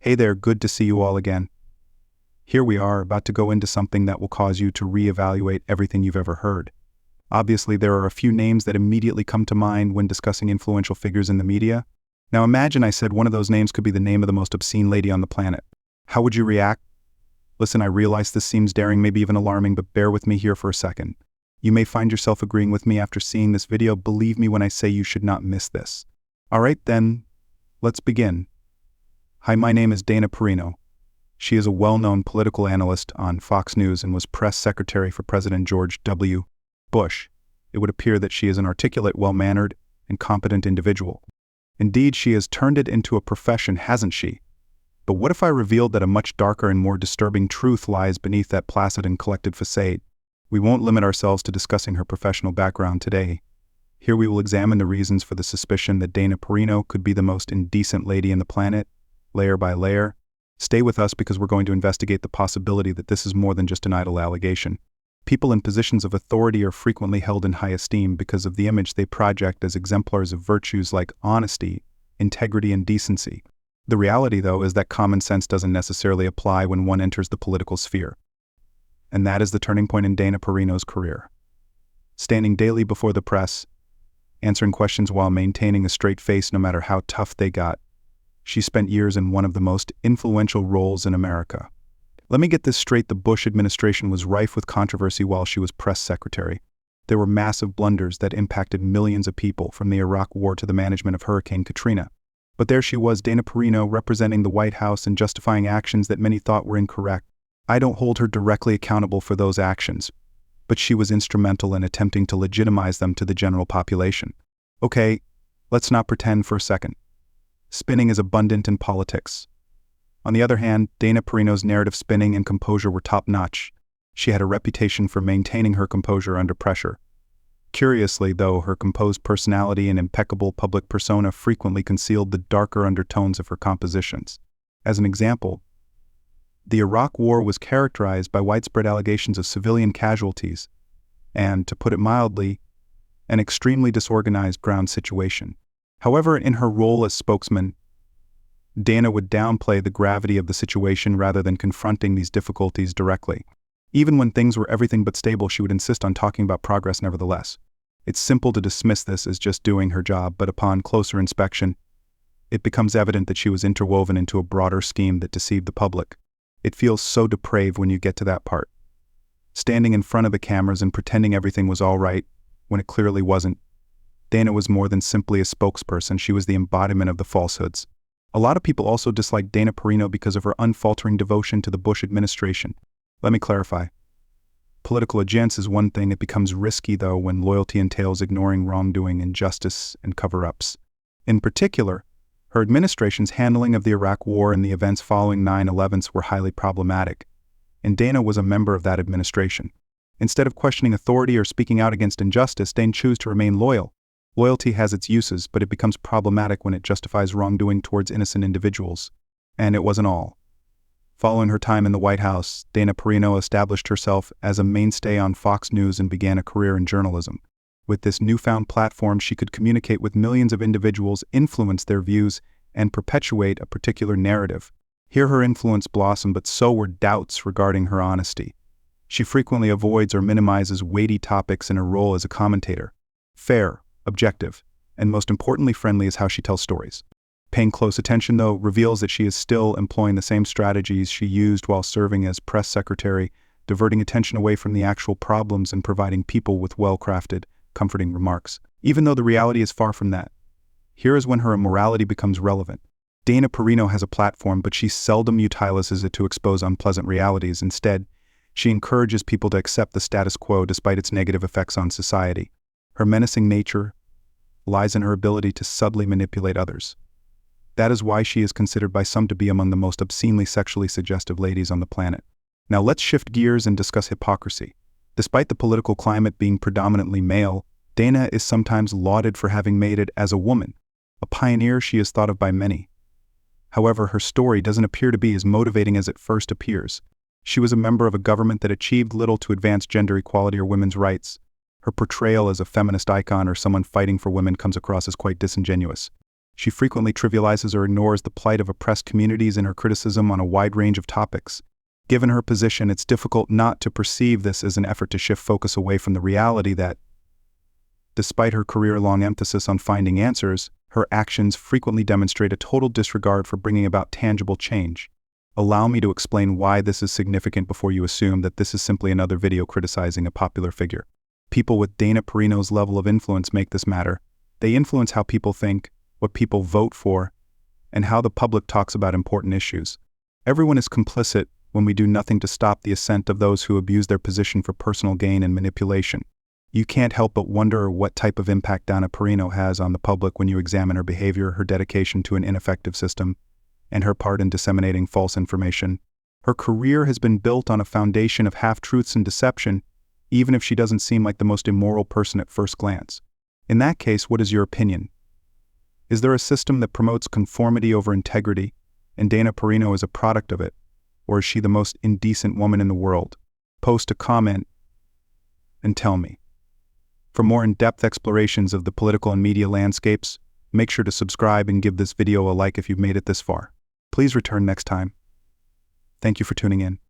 Hey there, good to see you all again. Here we are, about to go into something that will cause you to reevaluate everything you've ever heard. Obviously, there are a few names that immediately come to mind when discussing influential figures in the media. Now imagine I said one of those names could be the name of the most obscene lady on the planet. How would you react? Listen, I realize this seems daring, maybe even alarming, but bear with me here for a second. You may find yourself agreeing with me after seeing this video. Believe me when I say you should not miss this. Alright then, let's begin. Hi, my name is Dana Perino. She is a well-known political analyst on Fox News and was press secretary for President George W. Bush. It would appear that she is an articulate, well-mannered, and competent individual. Indeed, she has turned it into a profession, hasn't she? But what if I revealed that a much darker and more disturbing truth lies beneath that placid and collected facade? We won't limit ourselves to discussing her professional background today. Here we will examine the reasons for the suspicion that Dana Perino could be the most indecent lady in the planet, layer by layer. Stay with us because we're going to investigate the possibility that this is more than just an idle allegation. People in positions of authority are frequently held in high esteem because of the image they project as exemplars of virtues like honesty, integrity, and decency. The reality, though, is that common sense doesn't necessarily apply when one enters the political sphere. And that is the turning point in Dana Perino's career. Standing daily before the press, answering questions while maintaining a straight face no matter how tough they got, she spent years in one of the most influential roles in America. Let me get this straight, the Bush administration was rife with controversy while she was press secretary. There were massive blunders that impacted millions of people, from the Iraq War to the management of Hurricane Katrina. But there she was, Dana Perino, representing the White House and justifying actions that many thought were incorrect. I don't hold her directly accountable for those actions, but she was instrumental in attempting to legitimize them to the general population. Okay, let's not pretend for a second. Spinning is abundant in politics. On the other hand, Dana Perino's narrative spinning and composure were top-notch. She had a reputation for maintaining her composure under pressure. Curiously, though, her composed personality and impeccable public persona frequently concealed the darker undertones of her compositions. As an example, the Iraq War was characterized by widespread allegations of civilian casualties and, to put it mildly, an extremely disorganized ground situation. However, in her role as spokesman, Dana would downplay the gravity of the situation rather than confronting these difficulties directly. Even when things were everything but stable, she would insist on talking about progress nevertheless. It's simple to dismiss this as just doing her job, but upon closer inspection, it becomes evident that she was interwoven into a broader scheme that deceived the public. It feels so depraved when you get to that part. Standing in front of the cameras and pretending everything was all right when it clearly wasn't. Dana was more than simply a spokesperson, she was the embodiment of the falsehoods. A lot of people also disliked Dana Perino because of her unfaltering devotion to the Bush administration. Let me clarify. Political allegiance is one thing. It becomes risky, though, when loyalty entails ignoring wrongdoing, injustice, and cover-ups. In particular, her administration's handling of the Iraq War and the events following 9/11 were highly problematic, and Dana was a member of that administration. Instead of questioning authority or speaking out against injustice, Dana chose to remain loyal. Loyalty has its uses, but it becomes problematic when it justifies wrongdoing towards innocent individuals. And it wasn't all. Following her time in the White House, Dana Perino established herself as a mainstay on Fox News and began a career in journalism. With this newfound platform, she could communicate with millions of individuals, influence their views, and perpetuate a particular narrative. Here her influence blossomed, but so were doubts regarding her honesty. She frequently avoids or minimizes weighty topics in her role as a commentator. Fair, objective, and most importantly friendly is how she tells stories. Paying close attention, though, reveals that she is still employing the same strategies she used while serving as press secretary, diverting attention away from the actual problems and providing people with well-crafted, comforting remarks. Even though the reality is far from that. Here is when her immorality becomes relevant. Dana Perino has a platform, but she seldom utilizes it to expose unpleasant realities. Instead, she encourages people to accept the status quo despite its negative effects on society. Her menacing nature lies in her ability to subtly manipulate others. That is why she is considered by some to be among the most obscenely sexually suggestive ladies on the planet. Now let's shift gears and discuss hypocrisy. Despite the political climate being predominantly male, Dana is sometimes lauded for having made it as a woman. A pioneer, she is thought of by many. However, her story doesn't appear to be as motivating as it first appears. She was a member of a government that achieved little to advance gender equality or women's rights. Her portrayal as a feminist icon or someone fighting for women comes across as quite disingenuous. She frequently trivializes or ignores the plight of oppressed communities in her criticism on a wide range of topics. Given her position, it's difficult not to perceive this as an effort to shift focus away from the reality that, despite her career-long emphasis on finding answers, her actions frequently demonstrate a total disregard for bringing about tangible change. Allow me to explain why this is significant before you assume that this is simply another video criticizing a popular figure. People with Dana Perino's level of influence make this matter. They influence how people think, what people vote for, and how the public talks about important issues. Everyone is complicit when we do nothing to stop the ascent of those who abuse their position for personal gain and manipulation. You can't help but wonder what type of impact Dana Perino has on the public when you examine her behavior, her dedication to an ineffective system, and her part in disseminating false information. Her career has been built on a foundation of half-truths and deception, even if she doesn't seem like the most immoral person at first glance. In that case, what is your opinion? Is there a system that promotes conformity over integrity, and Dana Perino is a product of it? Or is she the most indecent woman in the world? Post a comment and tell me. For more in-depth explorations of the political and media landscapes, make sure to subscribe and give this video a like if you've made it this far. Please return next time. Thank you for tuning in.